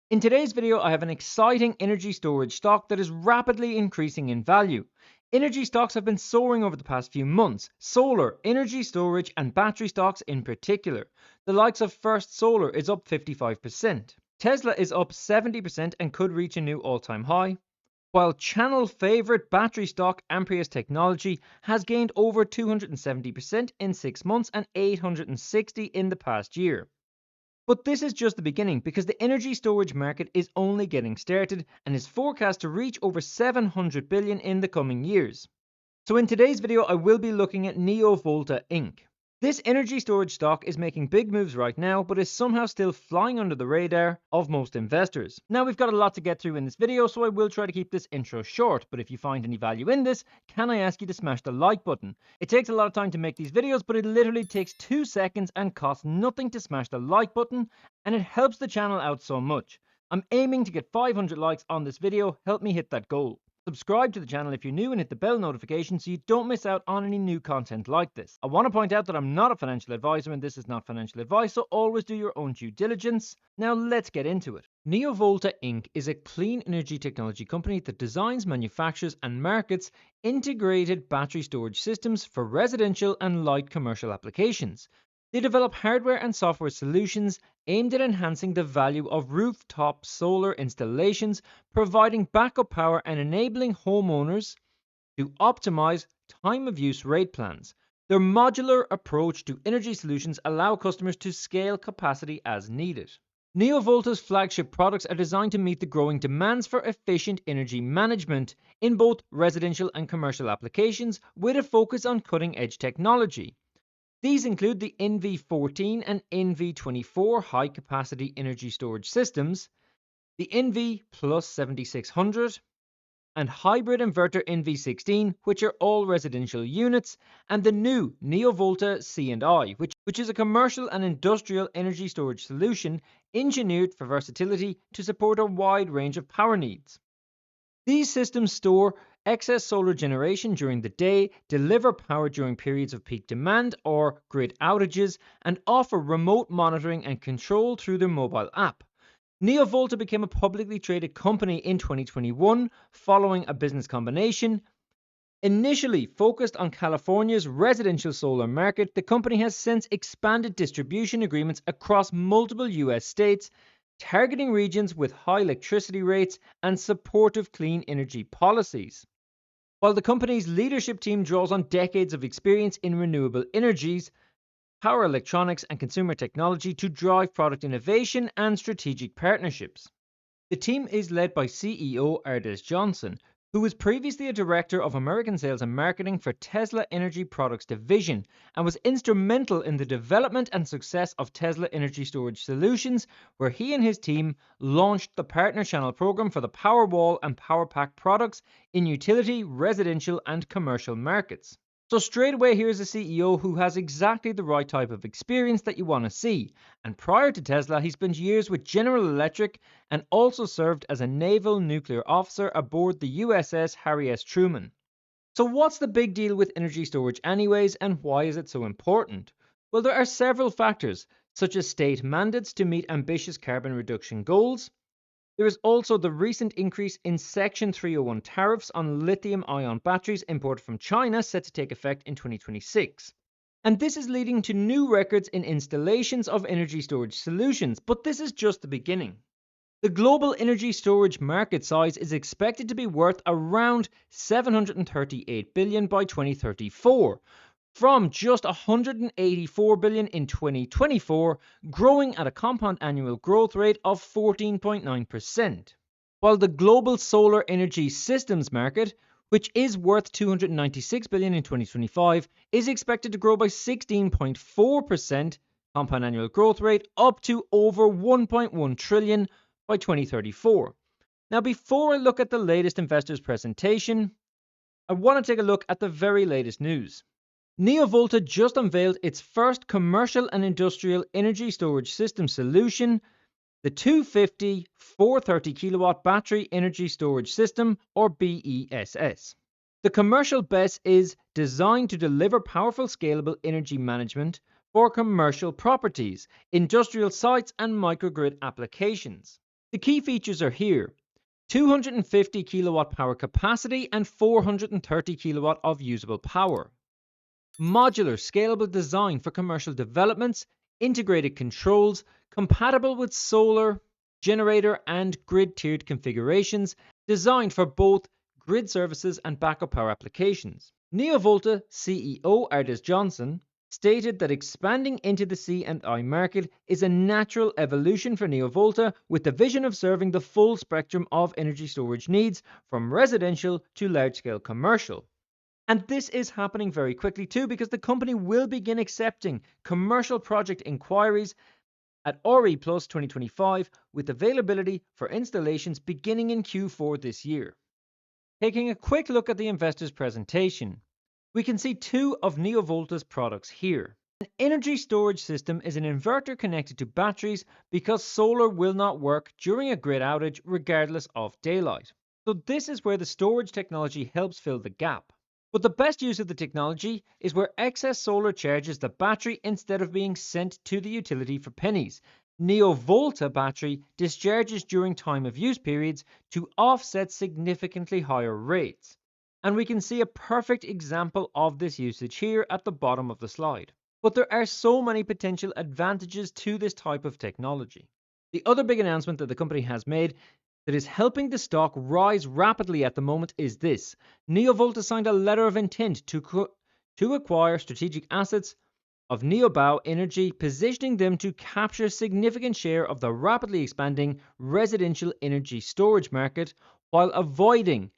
In today's video, I have an exciting energy storage stock that is rapidly increasing in value. Energy stocks have been soaring over the past few months. Solar, energy storage, and battery stocks in particular. The likes of First Solar is up 55%. Tesla is up 70% and could reach a new all-time high. While channel favorite battery stock Amprius Technology has gained over 270% in 6 months and 860 in the past year. But this is just the beginning because the energy storage market is only getting started and is forecast to reach over 700 billion in the coming years. So in today's video, I will be looking at NeoVolta Inc. This energy storage stock is making big moves right now, but is somehow still flying under the radar of most investors. Now we've got a lot to get through in this video, so I will try to keep this intro short, but if you find any value in this, can I ask you to smash the like button? It takes a lot of time to make these videos, but it literally takes 2 seconds and costs nothing to smash the like button, and it helps the channel out so much. I'm aiming to get 500 likes on this video. Help me hit that goal. Subscribe to the channel if you're new and hit the bell notification so you don't miss out on any new content like this. I want to point out that I'm not a financial advisor and this is not financial advice, so always do your own due diligence. Now let's get into it. NeoVolta Inc. is a clean energy technology company that designs, manufactures, and markets integrated battery storage systems for residential and light commercial applications. They develop hardware and software solutions aimed at enhancing the value of rooftop solar installations, providing backup power and enabling homeowners to optimize time of use rate plans. Their modular approach to energy solutions allow customers to scale capacity as needed. NeoVolta's flagship products are designed to meet the growing demands for efficient energy management in both residential and commercial applications, with a focus on cutting-edge technology. These include the NV14 and NV24 high-capacity energy storage systems, the NV Plus 7600, and hybrid inverter NV16, which are all residential units, and the new NeoVolta C&I, which is a commercial and industrial energy storage solution engineered for versatility to support a wide range of power needs. These systems store excess solar generation during the day, deliver power during periods of peak demand or grid outages, and offer remote monitoring and control through their mobile app. NeoVolta became a publicly traded company in 2021 following a business combination. Initially focused on California's residential solar market, the company has since expanded distribution agreements across multiple US states, targeting regions with high electricity rates and supportive clean energy policies. While the company's leadership team draws on decades of experience in renewable energies, power electronics, and consumer technology to drive product innovation and strategic partnerships. The team is led by CEO Ardis Johnson, who was previously a director of American sales and marketing for Tesla Energy Products Division and was instrumental in the development and success of Tesla Energy Storage Solutions, where he and his team launched the partner channel program for the Powerwall and PowerPack products in utility, residential, and commercial markets. So straight away, here's a CEO who has exactly the right type of experience that you want to see. And prior to Tesla, he spent years with General Electric and also served as a naval nuclear officer aboard the USS Harry S. Truman. So what's the big deal with energy storage anyways, and why is it so important? Well, there are several factors, such as state mandates to meet ambitious carbon reduction goals. There is also the recent increase in Section 301 tariffs on lithium-ion batteries imported from China, set to take effect in 2026. And this is leading to new records in installations of energy storage solutions, but this is just the beginning. The global energy storage market size is expected to be worth around 738 billion by 2034. From just 184 billion in 2024, growing at a compound annual growth rate of 14.9%. While the global solar energy systems market, which is worth 296 billion in 2025, is expected to grow by 16.4% compound annual growth rate up to over 1.1 trillion by 2034. Now, before I look at the latest investors presentation, I want to take a look at the very latest news. NeoVolta just unveiled its first commercial and industrial energy storage system solution, the 250 430 kilowatt battery energy storage system, or BESS. The commercial BESS is designed to deliver powerful, scalable energy management for commercial properties, industrial sites, and microgrid applications. The key features are here: 250 kilowatt power capacity and 430 kilowatt of usable power. Modular, scalable design for commercial developments, integrated controls, compatible with solar, generator, and grid-tiered configurations, designed for both grid services and backup power applications. NeoVolta CEO Ardis Johnson stated that expanding into the C&I market is a natural evolution for NeoVolta, with the vision of serving the full spectrum of energy storage needs from residential to large-scale commercial. And this is happening very quickly too, because the company will begin accepting commercial project inquiries at RE Plus 2025, with availability for installations beginning in Q4 this year. Taking a quick look at the investor's presentation, we can see two of NeoVolta's products here. An energy storage system is an inverter connected to batteries because solar will not work during a grid outage regardless of daylight. So this is where the storage technology helps fill the gap. But the best use of the technology is where excess solar charges the battery instead of being sent to the utility for pennies. NeoVolta battery discharges during time of use periods to offset significantly higher rates. And we can see a perfect example of this usage here at the bottom of the slide. But there are so many potential advantages to this type of technology. The other big announcement that the company has made that is helping the stock rise rapidly at the moment is this: NeoVolta signed a letter of intent to acquire strategic assets of Neobao Energy, positioning them to capture a significant share of the rapidly expanding residential energy storage market while avoiding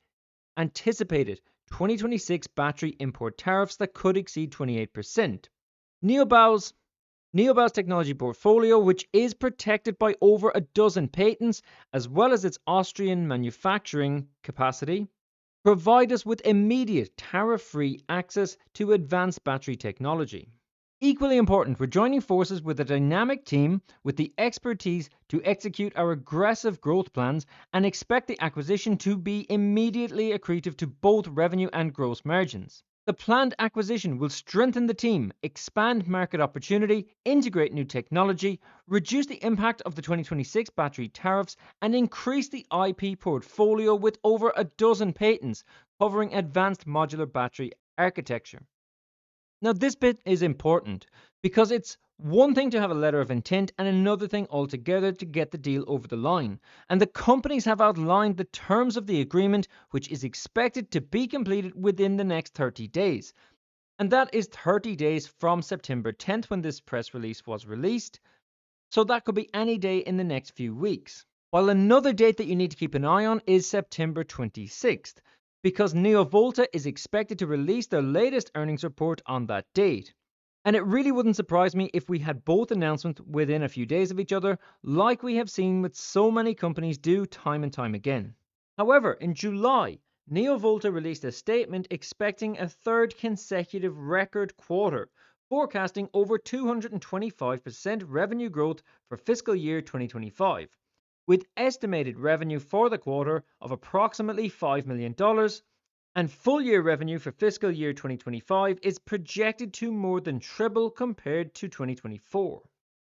anticipated 2026 battery import tariffs that could exceed 28%. Neobao's technology portfolio, which is protected by over a dozen patents, as well as its Austrian manufacturing capacity, provide us with immediate tariff-free access to advanced battery technology. Equally important, we're joining forces with a dynamic team with the expertise to execute our aggressive growth plans and expect the acquisition to be immediately accretive to both revenue and gross margins. The planned acquisition will strengthen the team, expand market opportunity, integrate new technology, reduce the impact of the 2026 battery tariffs, and increase the IP portfolio with over a dozen patents covering advanced modular battery architecture. Now, this bit is important because it's one thing to have a letter of intent and another thing altogether to get the deal over the line. And the companies have outlined the terms of the agreement, which is expected to be completed within the next 30 days. And that is 30 days from September 10th when this press release was released. So that could be any day in the next few weeks. While another date that you need to keep an eye on is September 26th. Because NeoVolta is expected to release their latest earnings report on that date. And it really wouldn't surprise me if we had both announcements within a few days of each other, like we have seen with so many companies do time and time again. However, in July, NeoVolta released a statement expecting a third consecutive record quarter, forecasting over 225% revenue growth for fiscal year 2025. With estimated revenue for the quarter of approximately $5 million, and full-year revenue for fiscal year 2025 is projected to more than triple compared to 2024.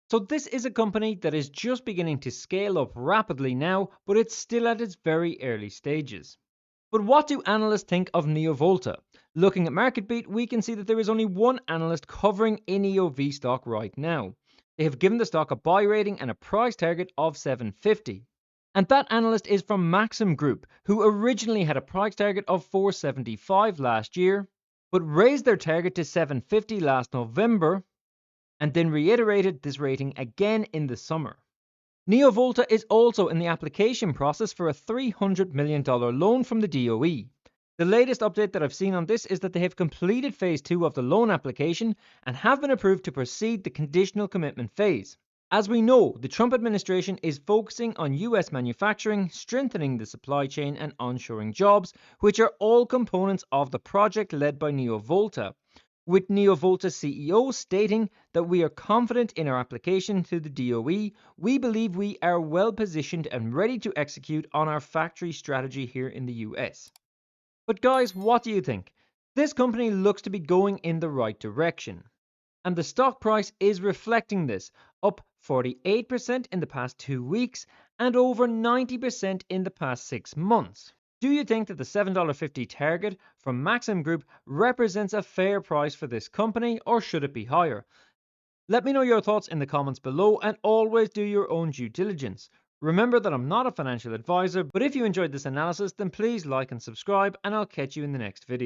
So this is a company that is just beginning to scale up rapidly now, but it's still at its very early stages. But what do analysts think of NeoVolta? Looking at MarketBeat, we can see that there is only one analyst covering NEOV stock right now. They have given the stock a buy rating and a price target of $750. And that analyst is from Maxim Group, who originally had a price target of $475 last year, but raised their target to $750 last November, and then reiterated this rating again in the summer. NeoVolta is also in the application process for a $300 million loan from the DOE. The latest update that I've seen on this is that they have completed phase 2 of the loan application and have been approved to proceed the conditional commitment phase. As we know, the Trump administration is focusing on US manufacturing, strengthening the supply chain, and onshoring jobs, which are all components of the project led by NeoVolta, with NeoVolta CEO stating that we are confident in our application to the DOE. We believe we are well positioned and ready to execute on our factory strategy here in the US. But guys, what do you think? This company looks to be going in the right direction. And the stock price is reflecting this, up 48% in the past 2 weeks and over 90% in the past 6 months. Do you think that the $7.50 target from Maxim Group represents a fair price for this company, or should it be higher? Let me know your thoughts in the comments below, and always do your own due diligence. Remember that I'm not a financial advisor, but if you enjoyed this analysis, then please like and subscribe, and I'll catch you in the next video.